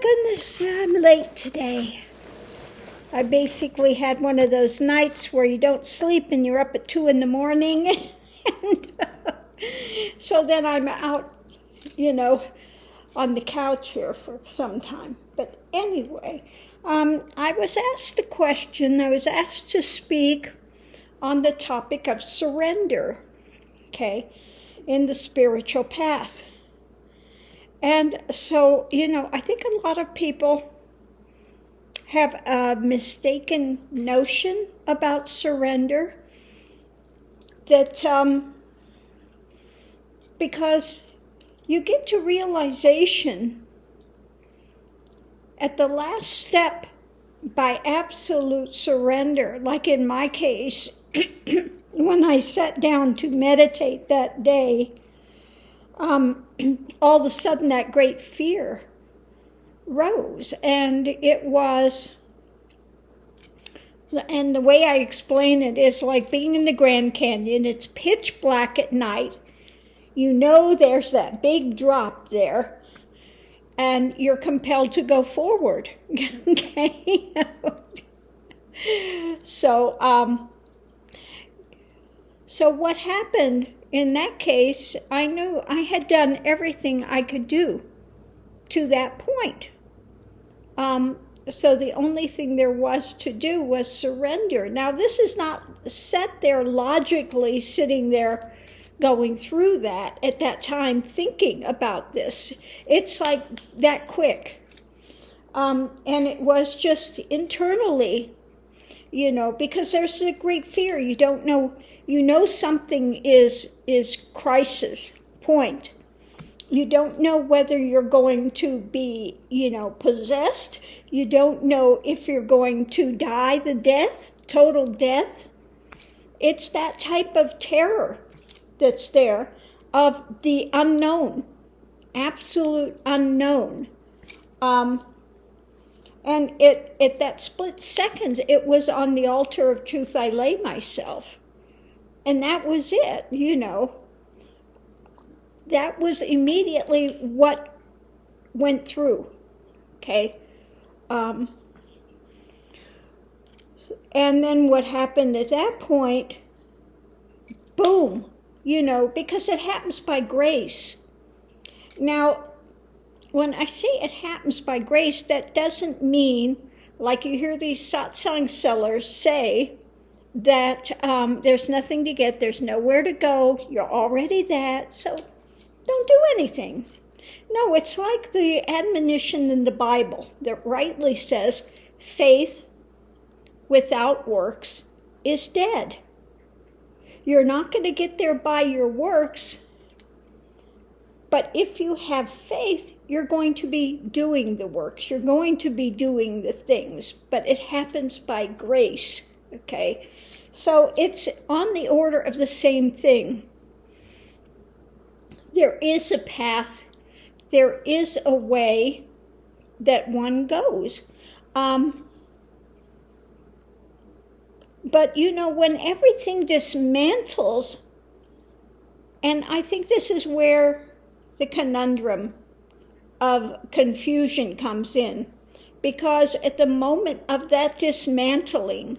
goodness, I'm late today. I basically had one of those nights where you don't sleep and you're up at 2 in the morning. and, so then I'm out, on the couch here for some time. But anyway, I was asked a question. I was asked to speak on the topic of surrender, in the spiritual path. And so, I think a lot of people have a mistaken notion about surrender, that because you get to realization at the last step by absolute surrender, like in my case, when I sat down to meditate that day, all of a sudden that great fear rose, and it was, and the way I explain it is like being in the Grand Canyon. It's pitch black at night. There's that big drop there, and you're compelled to go forward. Okay? So what happened in that case, I knew I had done everything I could do to that point. So the only thing there was to do was surrender. Now, this is not sat there logically, sitting there going through that at that time, thinking about this. It's like that quick. And it was just internally, because there's a great fear. You don't know. Something is crisis point. You don't know whether you're going to be, possessed. You don't know if you're going to die the death, total death. It's that type of terror that's there, of the unknown, absolute unknown. And at that split seconds, it was on the altar of truth I lay myself. And that was it, That was immediately what went through, okay? And then what happened at that point, boom, because it happens by grace. Now, when I say it happens by grace, that doesn't mean, like you hear these satsang sellers say, that there's nothing to get, there's nowhere to go, you're already that, so don't do anything. No, it's like the admonition in the Bible that rightly says, faith without works is dead. You're not going to get there by your works, but if you have faith, you're going to be doing the works, you're going to be doing the things, but it happens by grace, okay? So it's on the order of the same thing. There is a path, there is a way that one goes. But when everything dismantles, and I think this is where the conundrum of confusion comes in, because at the moment of that dismantling,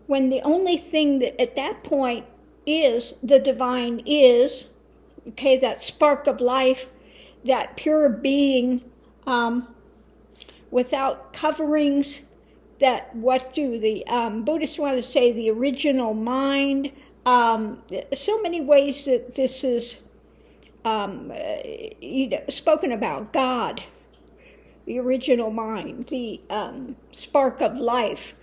when the only thing that at that point is the divine is, that spark of life, that pure being, without coverings, that what do the Buddhists want to say, the original mind, so many ways that this is spoken about, God, the original mind, the spark of life,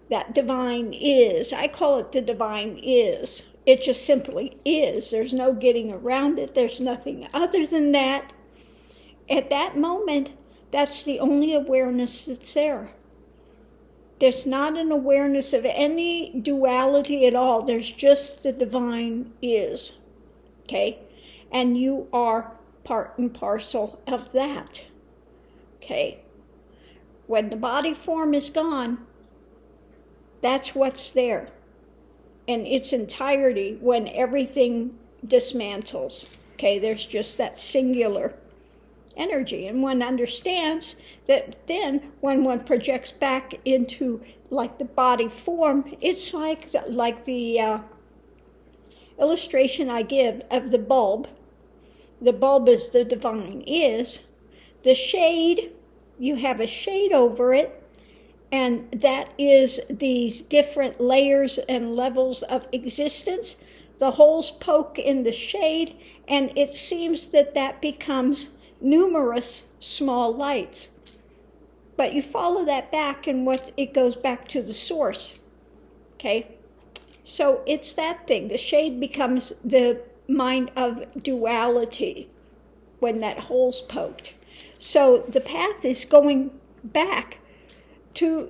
that divine is. I call it the divine is. It just simply is. There's no getting around it. There's nothing other than that. At that moment, that's the only awareness that's there. There's not an awareness of any duality at all. There's just the divine is, okay? And you are part and parcel of that, okay? When the body form is gone, that's what's there in its entirety when everything dismantles. Okay, there's just that singular energy. And one understands that then when one projects back into like the body form, it's like the illustration I give of the bulb. The bulb is the divine is. The shade, you have a shade over it, and that is these different layers and levels of existence. The holes poke in the shade, and it seems that becomes numerous small lights. But you follow that back, and it goes back to the source. Okay? So it's that thing. The shade becomes the mind of duality when that hole's poked. So the path is going back to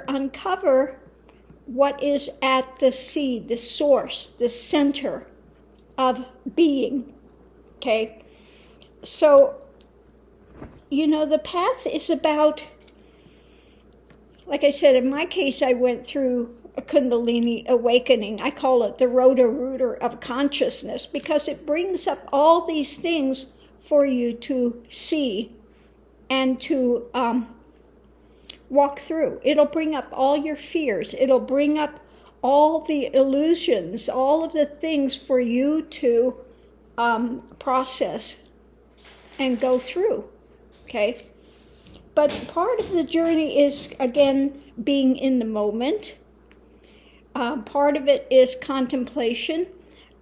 uncover what is at the seed, the source, the center of being. Okay? So, the path is about, like I said, in my case, I went through a Kundalini awakening. I call it the Roto-Rooter of consciousness because it brings up all these things for you to see and to walk through. It'll bring up all your fears. It'll bring up all the illusions, all of the things for you to process and go through. Okay? But part of the journey is, again, being in the moment. Part of it is contemplation.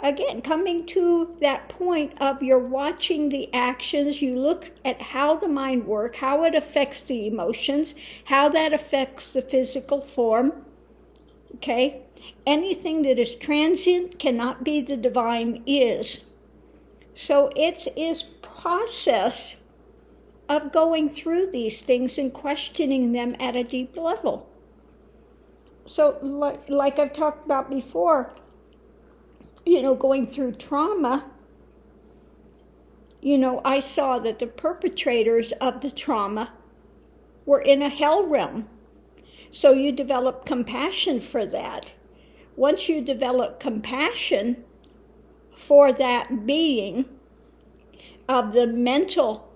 Again, coming to that point of you're watching the actions, you look at how the mind works, how it affects the emotions, how that affects the physical form. Okay? Anything that is transient cannot be the divine is. So it is process of going through these things and questioning them at a deep level. So like I've talked about before, going through trauma, I saw that the perpetrators of the trauma were in a hell realm. So you develop compassion for that. Once you develop compassion for that being of the mental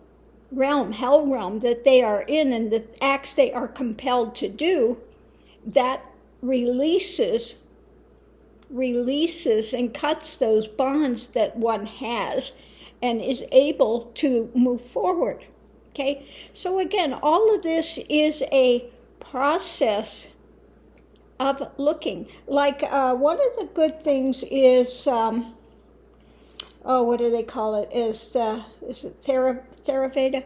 realm, hell realm that they are in and the acts they are compelled to do, that releases and cuts those bonds that one has and is able to move forward. Okay? So again, all of this is a process of looking. Like one of the good things is, what do they call it? Is it Theravada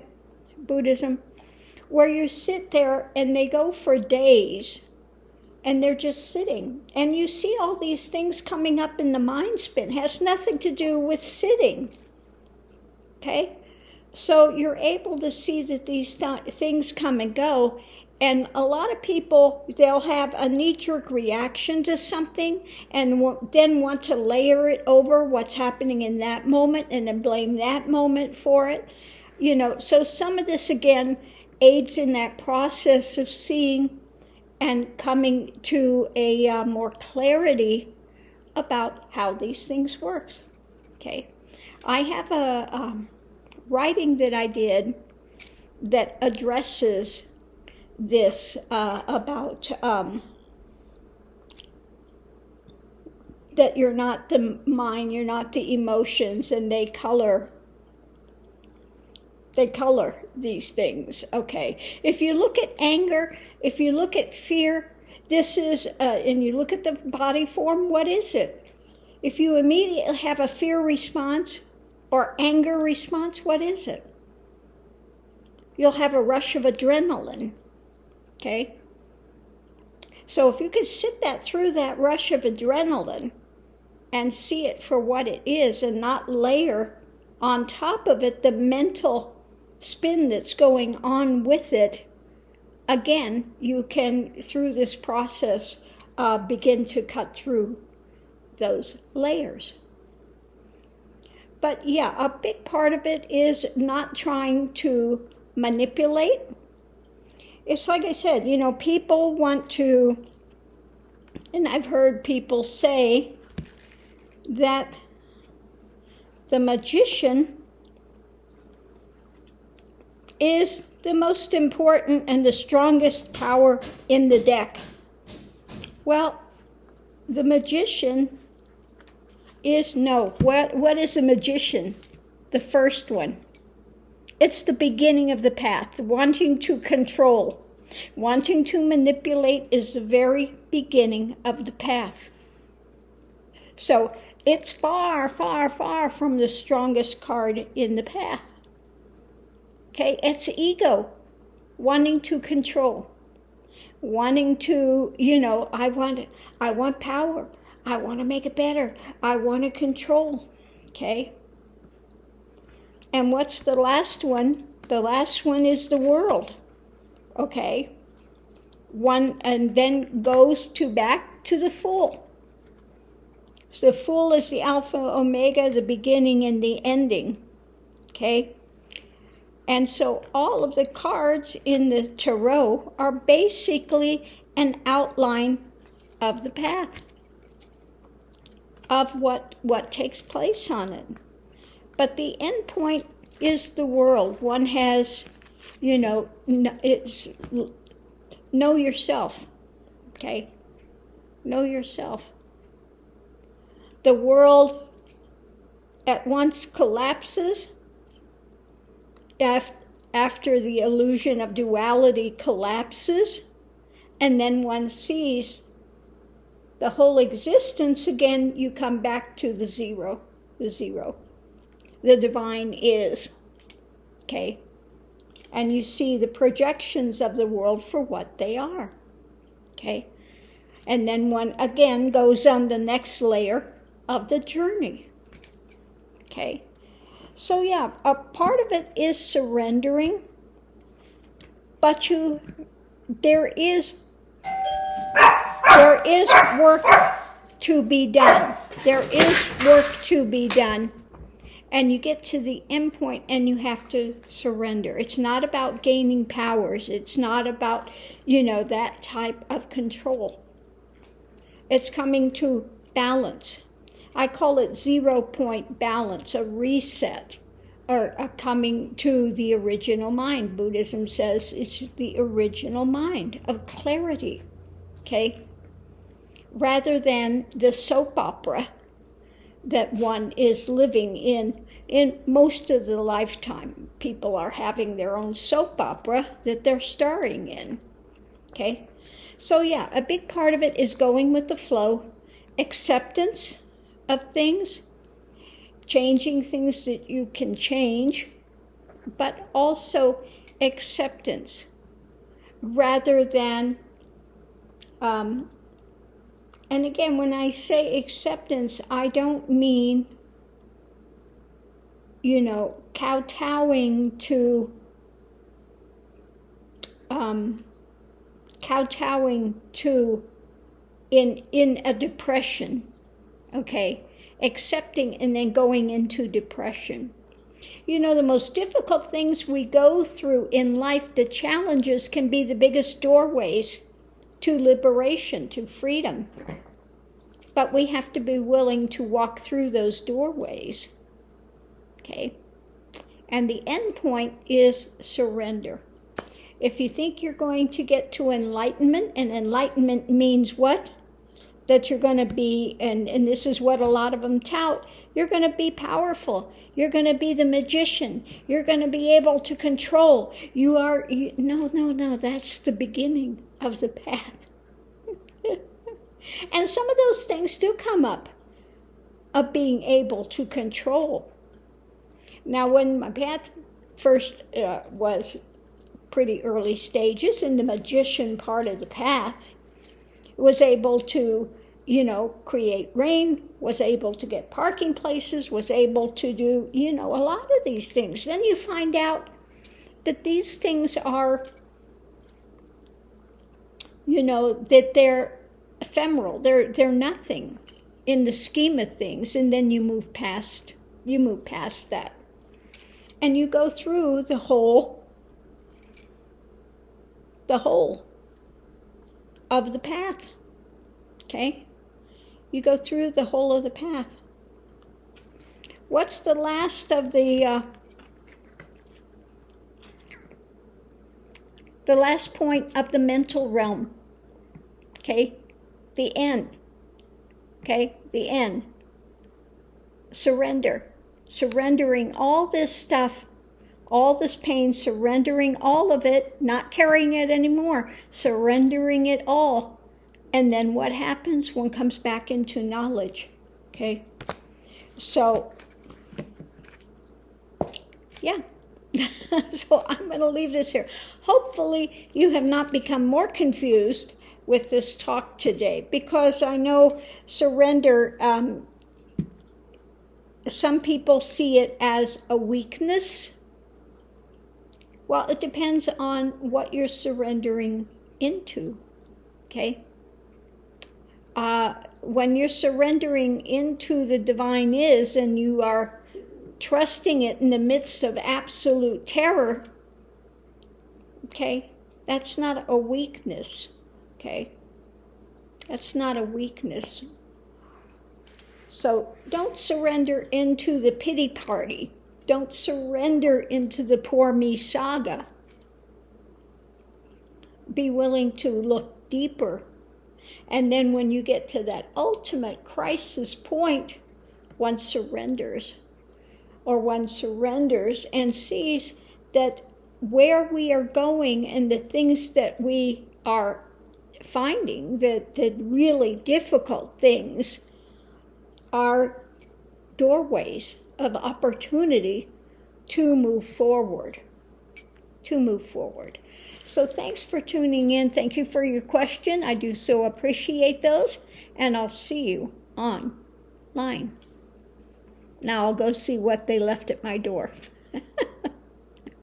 Buddhism? Where you sit there and they go for days and they're just sitting. And you see all these things coming up in the mind spin. It has nothing to do with sitting. Okay? So you're able to see that these things come and go. And a lot of people, they'll have a knee-jerk reaction to something and then want to layer it over what's happening in that moment and then blame that moment for it. So some of this, again, aids in that process of seeing and coming to a more clarity about how these things work. Okay, I have a writing that I did that addresses this about that you're not the mind, you're not the emotions, and they color these things. Okay, if you look at anger, if you look at fear, this is, and you look at the body form, what is it? If you immediately have a fear response or anger response, what is it? You'll have a rush of adrenaline. Okay? So if you could sit through that rush of adrenaline and see it for what it is and not layer on top of it the mental spin that's going on with it, again, you can, through this process, begin to cut through those layers. But yeah, a big part of it is not trying to manipulate. It's like I said, people want to, and I've heard people say that the magician is the most important and the strongest power in the deck? Well, the magician is no. What is a magician? The first one. It's the beginning of the path, wanting to control. Wanting to manipulate is the very beginning of the path. So it's far, far, far from the strongest card in the path. Okay, it's ego, wanting to control, wanting to, I want power. I want to make it better. I want to control. Okay. And what's the last one? The last one is the world. Okay. One, and then goes back to the Fool. So the Fool is the Alpha, Omega, the beginning and the ending. Okay. And so all of the cards in the tarot are basically an outline of the path, of what takes place on it. But the end point is the world. One has, it's know yourself, okay? Know yourself. The world at once collapses after the illusion of duality collapses, and then one sees the whole existence again. You come back to the zero. The divine is, okay? And you see the projections of the world for what they are, okay? And then one again goes on the next layer of the journey, okay? So yeah, a part of it is surrendering, but there is work to be done. There is work to be done. And you get to the end point and you have to surrender. It's not about gaining powers. It's not about, that type of control. It's coming to balance. I call it 0 point balance, a reset, or a coming to the original mind. Buddhism says it's the original mind of clarity, okay? Rather than the soap opera that one is living in most of the lifetime. People are having their own soap opera that they're starring in, okay? So yeah, a big part of it is going with the flow, acceptance of things, changing things that you can change, but also acceptance rather than, and again, when I say acceptance, I don't mean, kowtowing to in a depression, okay? Accepting and then going into depression. The most difficult things we go through in life, the challenges can be the biggest doorways to liberation, to freedom. But we have to be willing to walk through those doorways, okay? And the end point is surrender. If you think you're going to get to enlightenment, and enlightenment means what? That you're going to be, and this is what a lot of them tout, you're going to be powerful. You're going to be the magician. You're going to be able to control. No, that's the beginning of the path. And some of those things do come up, of being able to control. Now, when my path first was pretty early stages, in the magician part of the path, was able to, create rain, was able to get parking places, was able to do, a lot of these things. Then you find out that these things are, that they're ephemeral. They're nothing in the scheme of things, and then you move past that. And you go through the whole of the path, okay? You go through the whole of the path. What's the last of the the last point of the mental realm. Okay? The end. Okay? The end. Surrender. Surrendering all this stuff, all this pain, surrendering all of it, not carrying it anymore, surrendering it all. And then what happens? One comes back into knowledge. Okay? So, yeah. So I'm going to leave this here. Hopefully you have not become more confused with this talk today, because I know surrender, some people see it as a weakness. Well, it depends on what you're surrendering into, okay? When you're surrendering into the divine is, and you are trusting it in the midst of absolute terror, okay, that's not a weakness, okay? That's not a weakness. So don't surrender into the pity party. Don't surrender into the poor me saga. Be willing to look deeper. And then when you get to that ultimate crisis point, one surrenders. Or one surrenders and sees that where we are going and the things that we are finding, that the really difficult things, are doorways of opportunity to move forward. So thanks for tuning in. Thank you for your question. I do so appreciate those. And I'll see you online. Now I'll go see what they left at my door.